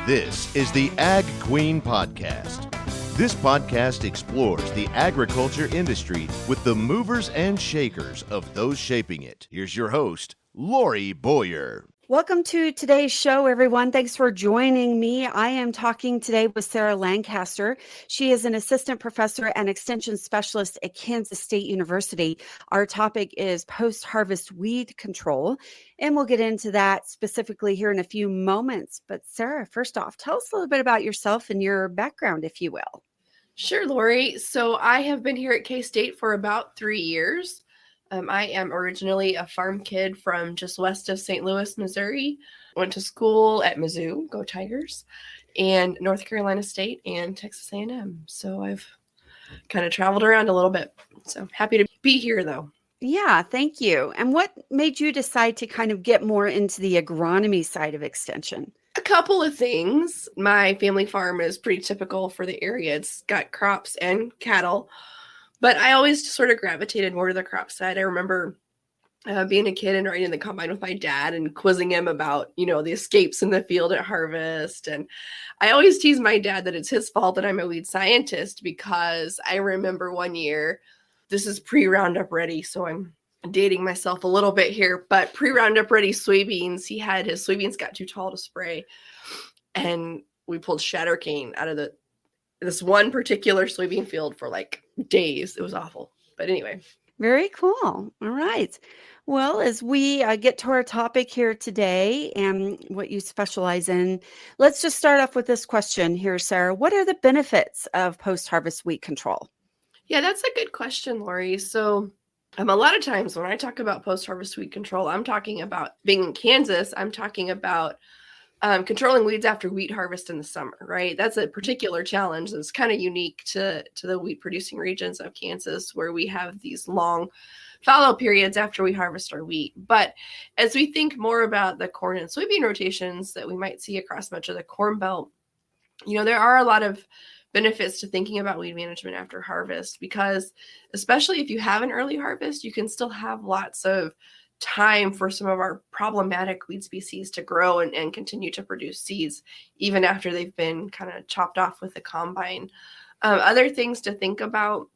This is the Ag Queen Podcast. This podcast explores the agriculture industry with the movers and shakers of those shaping it. Here's your host, Lori Boyer. Welcome to today's show, everyone. Thanks for joining me. I am talking today with Sarah Lancaster. She is an assistant professor and extension specialist at Kansas State University. Our topic is post-harvest weed control, and we'll get into that specifically here in a few moments. But Sarah, first off, tell us a little bit about yourself and your background, if you will. Sure, Lori. So I have been here at K-State for about 3 years. I am originally a farm kid from just west of St. Louis, Missouri. Went to school at Mizzou, go Tigers, and North Carolina State and Texas A&M. So I've kind of traveled around a little bit. So happy to be here, though. Yeah, thank you. And what made you decide to kind of get more into the agronomy side of extension? A couple of things. My family farm is pretty typical for the area. It's got crops and cattle. But I always sort of gravitated more to the crop side. I remember being a kid and riding in the combine with my dad and quizzing him about, the escapes in the field at harvest. And I always tease my dad that it's his fault that I'm a weed scientist, because I remember one year, this is pre-Roundup Ready, so I'm dating myself a little bit here, but pre-Roundup Ready soybeans, his soybeans got too tall to spray. And we pulled shatter cane out of this one particular soybean field for like days. It was awful. But anyway. Very cool. All right. Well, as we get to our topic here today and what you specialize in, let's just start off with this question here, Sarah. What are the benefits of post-harvest weed control? Yeah, that's a good question, Lori. So a lot of times when I talk about post-harvest weed control, I'm talking about being in Kansas. I'm talking about controlling weeds after wheat harvest in the summer, right? That's a particular challenge that's kind of unique to the wheat producing regions of Kansas, where we have these long fallow periods after we harvest our wheat. But as we think more about the corn and soybean rotations that we might see across much of the Corn Belt, there are a lot of benefits to thinking about weed management after harvest, because especially if you have an early harvest, you can still have lots of time for some of our problematic weed species to grow and continue to produce seeds, even after they've been kind of chopped off with the combine. Other things to think about,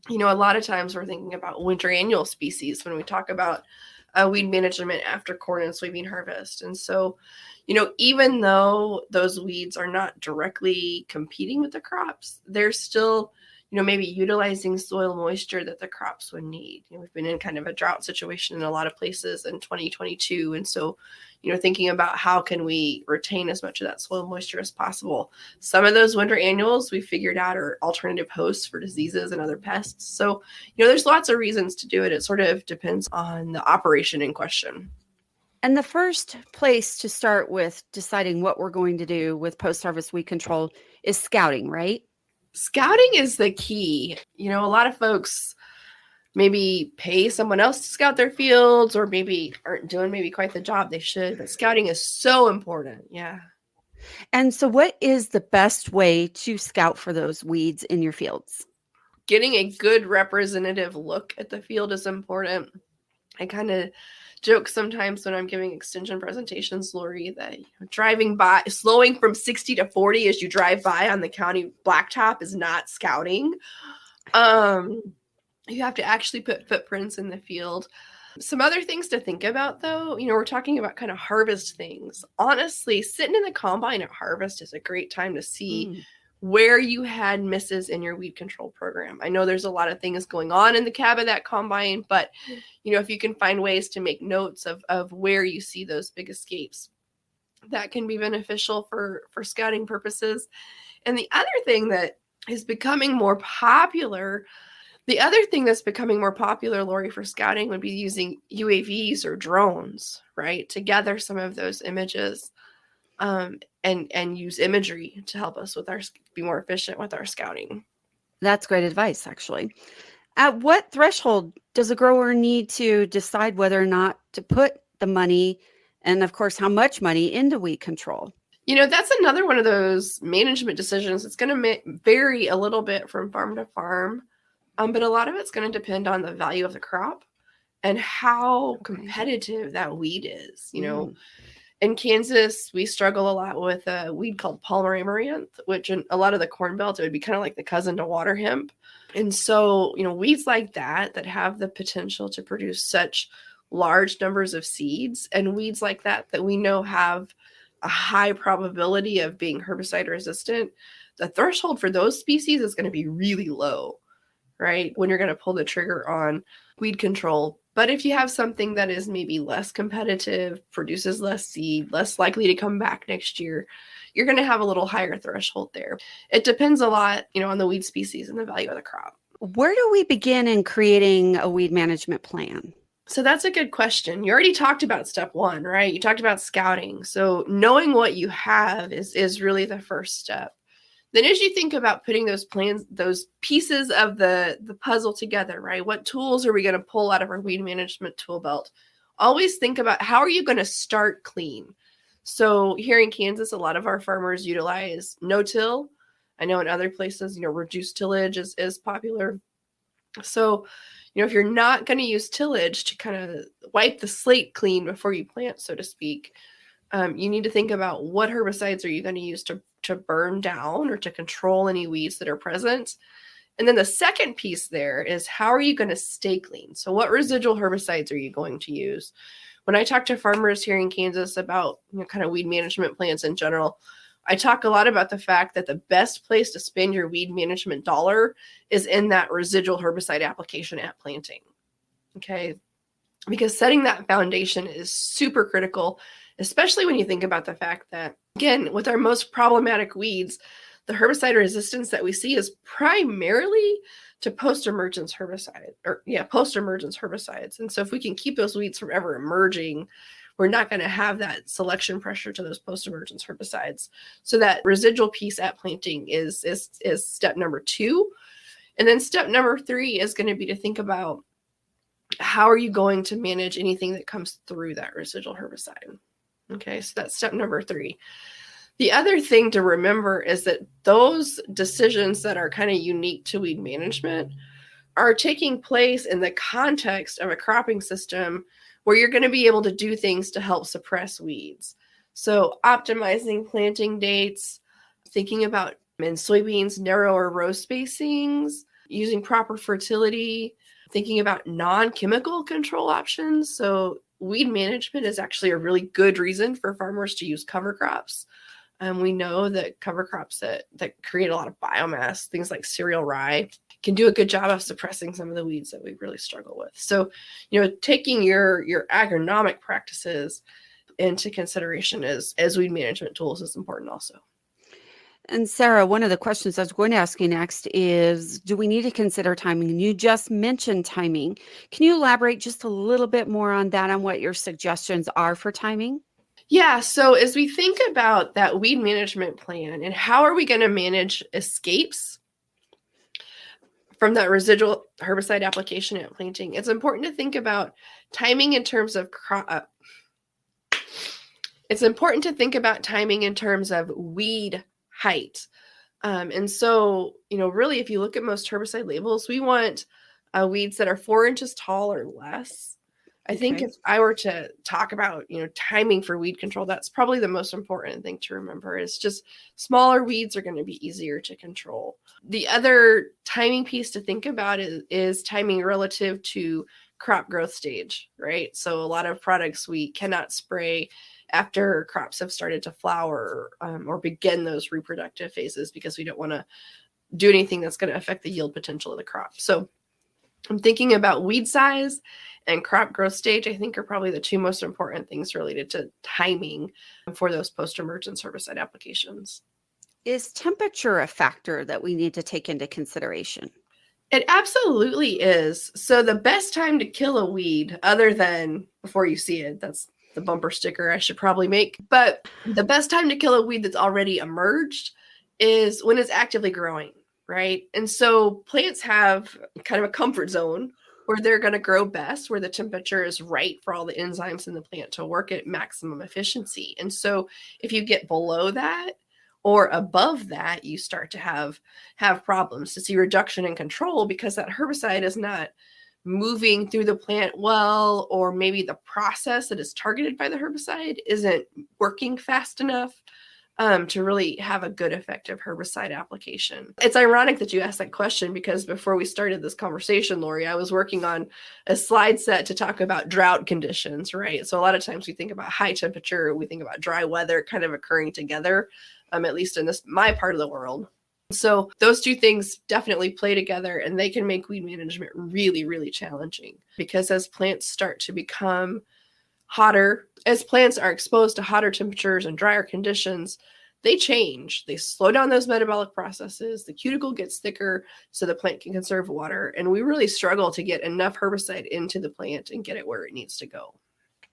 a lot of times we're thinking about winter annual species when we talk about weed management after corn and soybean harvest. And so, even though those weeds are not directly competing with the crops, they're still maybe utilizing soil moisture that the crops would need. We've been in kind of a drought situation in a lot of places in 2022. And so, thinking about how can we retain as much of that soil moisture as possible. Some of those winter annuals we figured out are alternative hosts for diseases and other pests. So, there's lots of reasons to do it. It sort of depends on the operation in question. And the first place to start with deciding what we're going to do with post-harvest weed control is scouting, right? Scouting is the key. A lot of folks maybe pay someone else to scout their fields, or maybe aren't doing maybe quite the job they should, but scouting is so important. Yeah. And so what is the best way to scout for those weeds in your fields? Getting a good representative look at the field is important. I kind of joke sometimes when I'm giving extension presentations, Lori, that driving by, slowing from 60 to 40 as you drive by on the county blacktop is not scouting. You have to actually put footprints in the field. Some other things to think about, though, we're talking about kind of harvest things. Honestly, sitting in the combine at harvest is a great time to see where you had misses in your weed control program. I know there's a lot of things going on in the cab of that combine, but if you can find ways to make notes of where you see those big escapes, that can be beneficial for scouting purposes. And the other thing that is becoming more popular, Lori, for scouting would be using UAVs or drones, right, to gather some of those images. And use imagery to help us be more efficient with our scouting. That's great advice, actually. At what threshold does a grower need to decide whether or not to put the money, and of course, how much money, into weed control? That's another one of those management decisions. It's going to vary a little bit from farm to farm, but a lot of it's going to depend on the value of the crop and how competitive that weed is. In Kansas, we struggle a lot with a weed called Palmer amaranth, which in a lot of the corn belts, it would be kind of like the cousin to water hemp. And so, weeds like that have the potential to produce such large numbers of seeds, and weeds like that we know have a high probability of being herbicide resistant, the threshold for those species is going to be really low, right? When you're going to pull the trigger on weed control. But if you have something that is maybe less competitive, produces less seed, less likely to come back next year, you're going to have a little higher threshold there. It depends a lot, on the weed species and the value of the crop. Where do we begin in creating a weed management plan? So that's a good question. You already talked about step one, right? You talked about scouting. So knowing what you have is really the first step. Then as you think about putting those plans, those pieces of the puzzle together, right? What tools are we going to pull out of our weed management tool belt? Always think about how are you going to start clean? So here in Kansas, a lot of our farmers utilize no-till. I know in other places, reduced tillage is popular. So, if you're not going to use tillage to kind of wipe the slate clean before you plant, so to speak, you need to think about what herbicides are you going to use to burn down or to control any weeds that are present. And then the second piece there is how are you going to stay clean? So what residual herbicides are you going to use? When I talk to farmers here in Kansas about kind of weed management plans in general, I talk a lot about the fact that the best place to spend your weed management dollar is in that residual herbicide application at planting. Okay. Because setting that foundation is super critical, especially when you think about the fact that, again, with our most problematic weeds, the herbicide resistance that we see is primarily to post-emergence herbicides. And so if we can keep those weeds from ever emerging, we're not going to have that selection pressure to those post-emergence herbicides. So that residual piece at planting is step number 2. And then step number 3 is going to be to think about how are you going to manage anything that comes through that residual herbicide. Okay, so that's step number 3. The other thing to remember is that those decisions that are kind of unique to weed management are taking place in the context of a cropping system where you're going to be able to do things to help suppress weeds. So optimizing planting dates, thinking about in soybeans, narrower row spacings, using proper fertility, thinking about non-chemical control options. So weed management is actually a really good reason for farmers to use cover crops. We know that cover crops that create a lot of biomass, things like cereal rye, can do a good job of suppressing some of the weeds that we really struggle with. So, taking your agronomic practices into consideration as weed management tools is important also. And Sarah, one of the questions I was going to ask you next is, do we need to consider timing? And you just mentioned timing. Can you elaborate just a little bit more on that, on what your suggestions are for timing? Yeah, so as we think about that weed management plan and how are we going to manage escapes from that residual herbicide application at planting, it's important to think about timing in terms of weed height. And so, really, if you look at most herbicide labels, we want weeds that are 4 inches tall or less. I think if I were to talk about, timing for weed control, that's probably the most important thing to remember. Is just smaller weeds are going to be easier to control. The other timing piece to think about is timing relative to crop growth stage, right? So a lot of products we cannot spray after crops have started to flower or begin those reproductive phases because we don't want to do anything that's going to affect the yield potential of the crop. So I'm thinking about weed size and crop growth stage, I think, are probably the 2 most important things related to timing for those post-emergence herbicide applications. Is temperature a factor that we need to take into consideration? It absolutely is. So the best time to kill a weed, other than before you see it, that's the bumper sticker I should probably make. But the best time to kill a weed that's already emerged is when it's actively growing, right? And so plants have kind of a comfort zone where they're going to grow best, where the temperature is right for all the enzymes in the plant to work at maximum efficiency. And so if you get below that or above that, you start to have problems, to see reduction in control because that herbicide is not moving through the plant well, or maybe the process that is targeted by the herbicide isn't working fast enough to really have a good effective herbicide application. It's ironic that you asked that question, because before we started this conversation, Lori, I was working on a slide set to talk about drought conditions, right? So a lot of times we think about high temperature, we think about dry weather kind of occurring together, at least in my part of the world. So those two things definitely play together, and they can make weed management really, really challenging, because as plants start to become hotter, as plants are exposed to hotter temperatures and drier conditions, they change. They slow down those metabolic processes. The cuticle gets thicker so the plant can conserve water. And we really struggle to get enough herbicide into the plant and get it where it needs to go.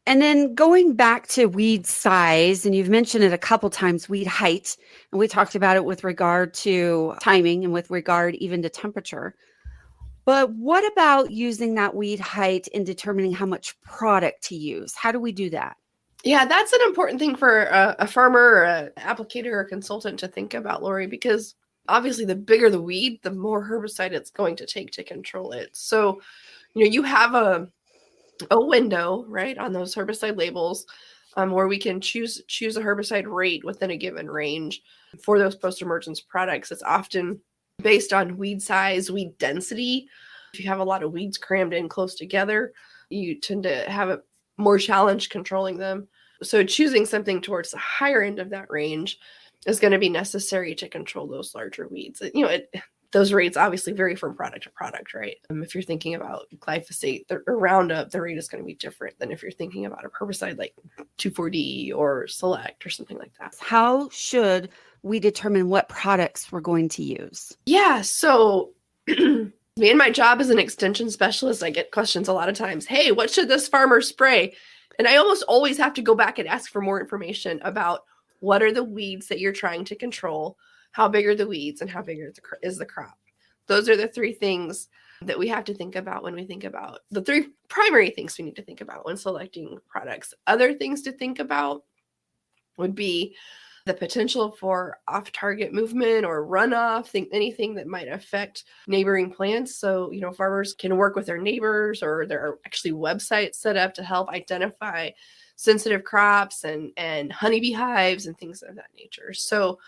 And then going back to weed size, and you've mentioned it a couple times, weed height, and we talked about it with regard to timing and with regard even to temperature. But what about using that weed height in determining how much product to use? How do we do that? Yeah, that's an important thing for a farmer or an applicator or a consultant to think about, Lori, because obviously the bigger the weed, the more herbicide it's going to take to control it. So, you have a window, right, on those herbicide labels where we can choose a herbicide rate within a given range. For those post-emergence products, it's often based on weed size, weed density. If you have a lot of weeds crammed in close together, you tend to have a more challenge controlling them. So choosing something towards the higher end of that range is going to be necessary to control those larger weeds. Those rates obviously vary from product to product, right? If you're thinking about glyphosate or Roundup, the rate is going to be different than if you're thinking about a herbicide like 2,4-D or Select or something like that. How should we determine what products we're going to use? Yeah, so me and my job as an extension specialist, I get questions a lot of times. Hey, what should this farmer spray? And I almost always have to go back and ask for more information about what are the weeds that you're trying to control, how big are the weeds, and how big is the crop. Those are the three things that we have to think about when we think about the three primary things we need to think about when selecting products. Other things to think about would be the potential for off-target movement or runoff, anything that might affect neighboring plants. So, farmers can work with their neighbors, or there are actually websites set up to help identify sensitive crops and honeybee hives and things of that nature. So,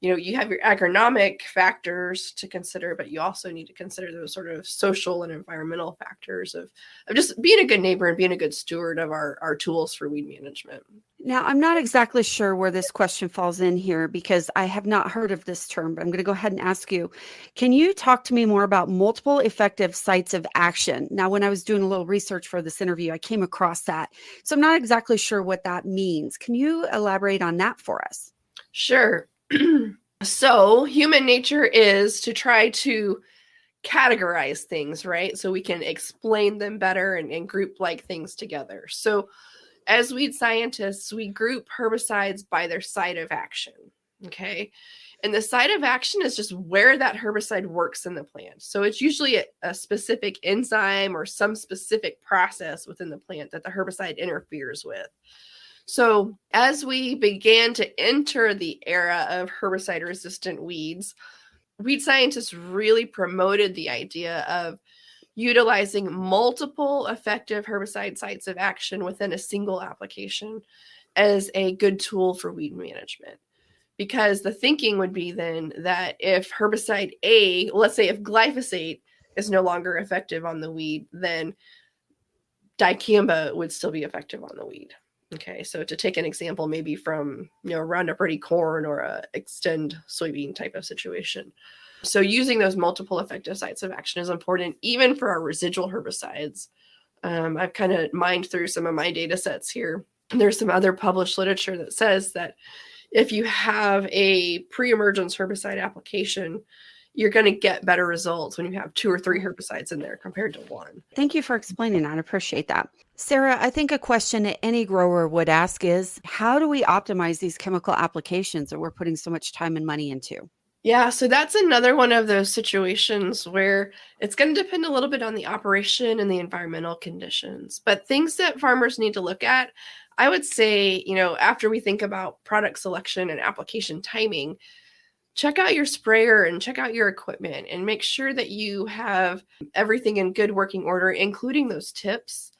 you have your agronomic factors to consider, but you also need to consider those sort of social and environmental factors of just being a good neighbor and being a good steward of our tools for weed management. Now, I'm not exactly sure where this question falls in here, because I have not heard of this term, but I'm going to go ahead and ask you, can you talk to me more about multiple effective sites of action? Now, when I was doing a little research for this interview, I came across that. So I'm not exactly sure what that means. Can you elaborate on that for us? Sure. So human nature is to try to categorize things, right? So we can explain them better and group like things together. So as weed scientists, we group herbicides by their site of action. Okay. And the site of action is just where that herbicide works in the plant. So it's usually a specific enzyme or some specific process within the plant that the herbicide interferes with. So as we began to enter the era of herbicide-resistant weeds, weed scientists really promoted the idea of utilizing multiple effective herbicide sites of action within a single application as a good tool for weed management. Because the thinking would be then that if herbicide A, let's say if glyphosate is no longer effective on the weed, then dicamba would still be effective on the weed. Okay, so to take an example, maybe from Roundup Ready corn or a Extend soybean type of situation. So using those multiple effective sites of action is important, even for our residual herbicides. I've kind of mined through some of my data sets here. There's some other published literature that says that if you have a pre-emergence herbicide application, you're going to get better results when you have 2 or 3 herbicides in there compared to 1. Thank you for explaining that. I appreciate that. Sarah, I think a question that any grower would ask is, how do we optimize these chemical applications that we're putting so much time and money into? Yeah, so that's another one of those situations where it's going to depend a little bit on the operation and the environmental conditions. But things that farmers need to look at, I would say, after we think about product selection and application timing, check out your sprayer and check out your equipment and make sure that you have everything in good working order, including those tips.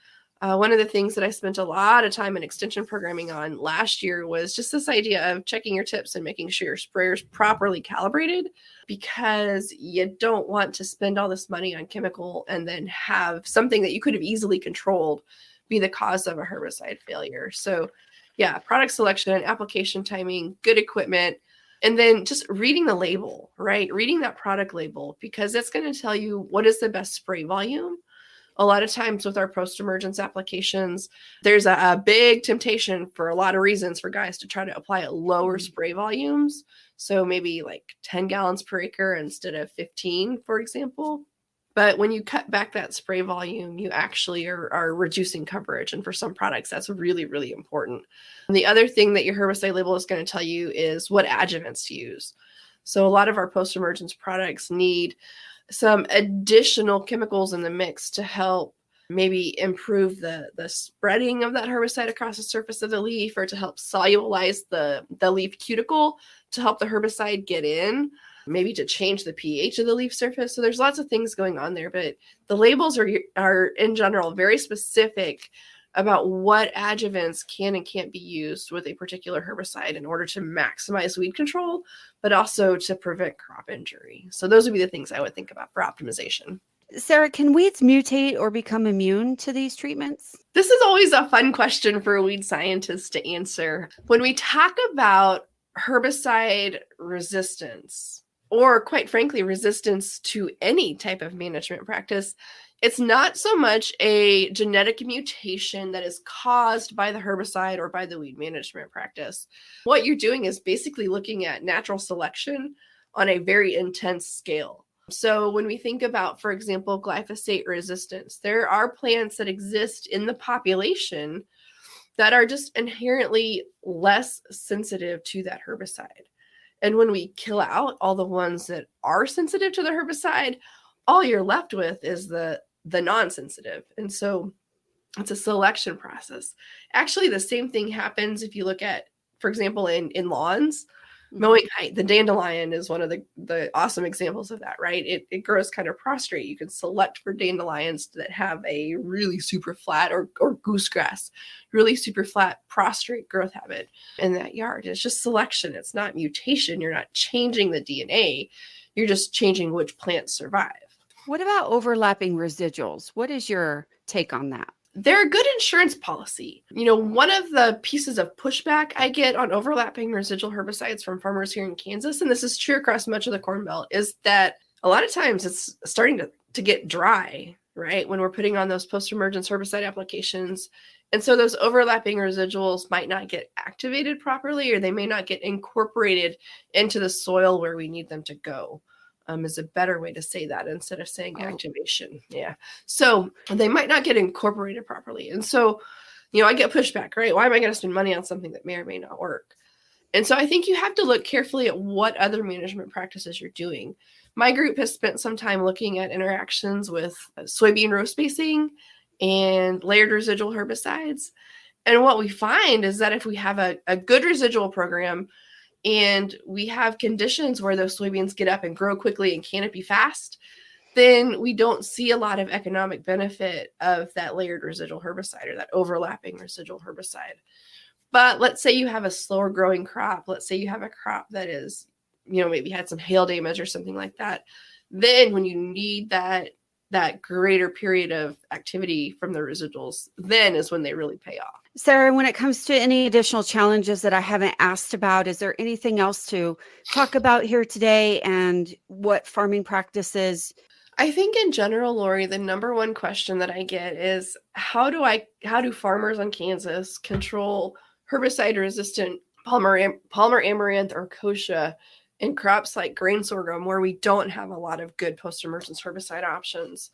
One of the things that I spent a lot of time in extension programming on last year was just this idea of checking your tips and making sure your sprayer is properly calibrated, because you don't want to spend all this money on chemical and then have something that you could have easily controlled be the cause of a herbicide failure. So yeah, product selection, application timing, good equipment, and then just reading the label, right? Reading that product label, because it's going to tell you what is the best spray volume. A lot of times with our post-emergence applications, there's a big temptation for a lot of reasons for guys to try to apply at lower spray volumes. So maybe like 10 gallons per acre instead of 15, for example. But when you cut back that spray volume, you actually are reducing coverage. And for some products, that's really, really important. And the other thing that your herbicide label is going to tell you is what adjuvants to use. So a lot of our post-emergence products need some additional chemicals in the mix to help maybe improve the spreading of that herbicide across the surface of the leaf, or to help solubilize the leaf cuticle to help the herbicide get in, maybe to change the pH of the leaf surface. So there's lots of things going on there, but the labels are in general very specific about what adjuvants can and can't be used with a particular herbicide in order to maximize weed control, but also to prevent crop injury. So those would be the things I would think about for optimization. Sarah, can weeds mutate or become immune to these treatments? This is always a fun question for weed scientists to answer. When we talk about herbicide resistance, or quite frankly, resistance to any type of management practice, it's not so much a genetic mutation that is caused by the herbicide or by the weed management practice. What you're doing is basically looking at natural selection on a very intense scale. So when we think about, for example, glyphosate resistance, there are plants that exist in the population that are just inherently less sensitive to that herbicide. And when we kill out all the ones that are sensitive to the herbicide, all you're left with is the non-sensitive. And so it's a selection process. Actually, the same thing happens if you look at, for example, in lawns, mowing height. The dandelion is one of the awesome examples of that, right? It grows kind of prostrate. You can select for dandelions that have a really super flat, or goosegrass, really super flat prostrate growth habit in that yard. It's just selection. It's not mutation. You're not changing the DNA. You're just changing which plants survive. What about overlapping residuals? What is your take on that? They're a good insurance policy. You know, one of the pieces of pushback I get on overlapping residual herbicides from farmers here in Kansas, and this is true across much of the Corn Belt, is that a lot of times it's starting to get dry, right? When we're putting on those post-emergence herbicide applications. And so those overlapping residuals might not get activated properly, or they may not get incorporated into the soil where we need them to go. Is a better way to say that instead of saying activation. Yeah. So they might not get incorporated properly. And so, I get pushback, right? Why am I going to spend money on something that may or may not work? And so I think you have to look carefully at what other management practices you're doing. My group has spent some time looking at interactions with soybean row spacing and layered residual herbicides. And what we find is that if we have a good residual program, and we have conditions where those soybeans get up and grow quickly and canopy fast, then we don't see a lot of economic benefit of that layered residual herbicide or that overlapping residual herbicide. But let's say you have a slower growing crop. Let's say you have a crop that is, maybe had some hail damage or something like that. Then when you need that greater period of activity from the residuals, then is when they really pay off. Sarah, when it comes to any additional challenges that I haven't asked about, is there anything else to talk about here today, and what farming practices? I think in general, Lori, the number one question that I get is how do farmers in Kansas control herbicide-resistant Palmer amaranth or kochia in crops like grain sorghum, where we don't have a lot of good post-emergence herbicide options?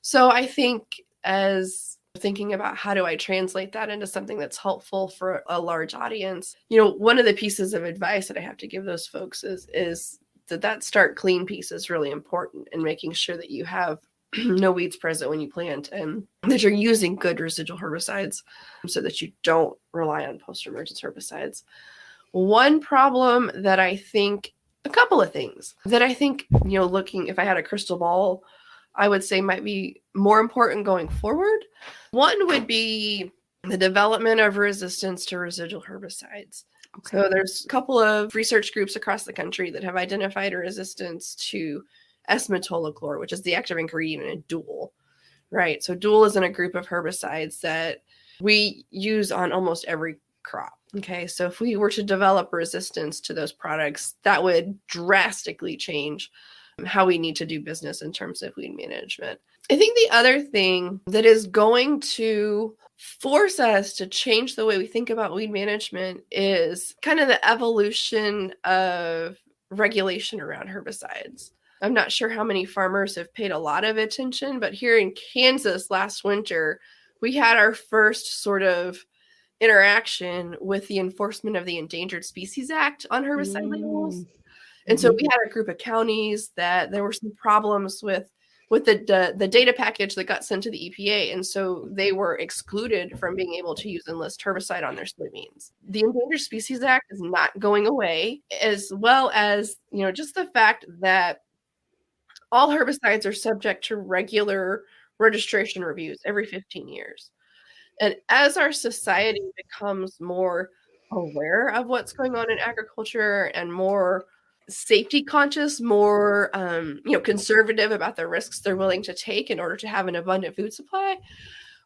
So I think, as thinking about how do I translate that into something that's helpful for a large audience, one of the pieces of advice that I have to give those folks is that start clean piece is really important, in making sure that you have no weeds present when you plant, and that you're using good residual herbicides so that you don't rely on post-emergence herbicides. One problem that I think a couple of things that I think, looking, if I had a crystal ball, I would say might be more important going forward. One would be the development of resistance to residual herbicides. Okay. So there's a couple of research groups across the country that have identified a resistance to S-metolachlor, which is the active ingredient in dual, right? So dual is in a group of herbicides that we use on almost every crop. Okay, so if we were to develop resistance to those products, that would drastically change how we need to do business in terms of weed management. I think the other thing that is going to force us to change the way we think about weed management is kind of the evolution of regulation around herbicides. I'm not sure how many farmers have paid a lot of attention, but here in Kansas last winter, we had our first sort of interaction with the enforcement of the Endangered Species Act on herbicide labels. And so we had a group of counties that there were some problems with the data package that got sent to the EPA. And so they were excluded from being able to use enlist herbicide on their soybeans. The Endangered Species Act is not going away, as well as, just the fact that all herbicides are subject to regular registration reviews every 15 years. And as our society becomes more aware of what's going on in agriculture and more safety conscious, more conservative about the risks they're willing to take in order to have an abundant food supply,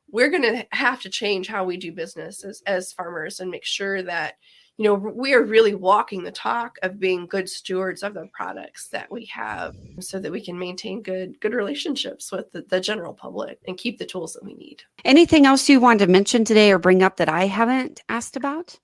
we're going to have to change how we do business as farmers and make sure that we are really walking the talk of being good stewards of the products that we have so that we can maintain good relationships with the general public and keep the tools that we need. Anything else you wanted to mention today or bring up that I haven't asked about?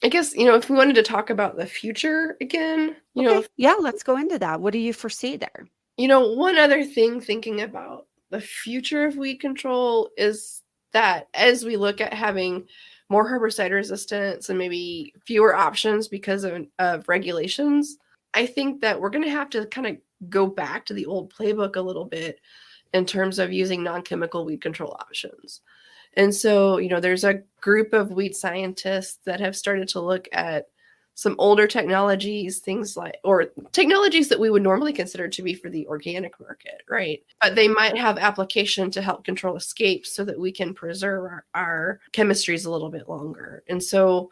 I guess, if we wanted to talk about the future again, let's go into that. What do you foresee there? One other thing thinking about the future of weed control is that as we look at having more herbicide resistance and maybe fewer options because of regulations, I think that we're going to have to kind of go back to the old playbook a little bit in terms of using non-chemical weed control options. And so, there's a group of weed scientists that have started to look at some older technologies, or technologies that we would normally consider to be for the organic market, right? But they might have application to help control escapes so that we can preserve our chemistries a little bit longer. And so,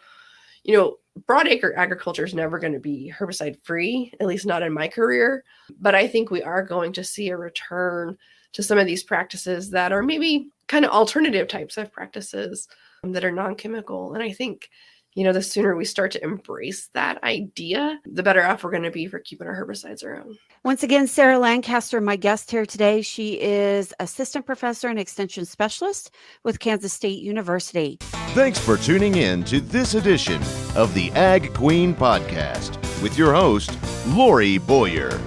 broadacre agriculture is never going to be herbicide free, at least not in my career. But I think we are going to see a return to some of these practices that are maybe kind of alternative types of practices that are non-chemical. And I think, the sooner we start to embrace that idea, the better off we're going to be for keeping our herbicides around. Once again, Sarah Lancaster, my guest here today. She is assistant professor and extension specialist with Kansas State University. Thanks for tuning in to this edition of the Ag Queen Podcast with your host, Lori Boyer.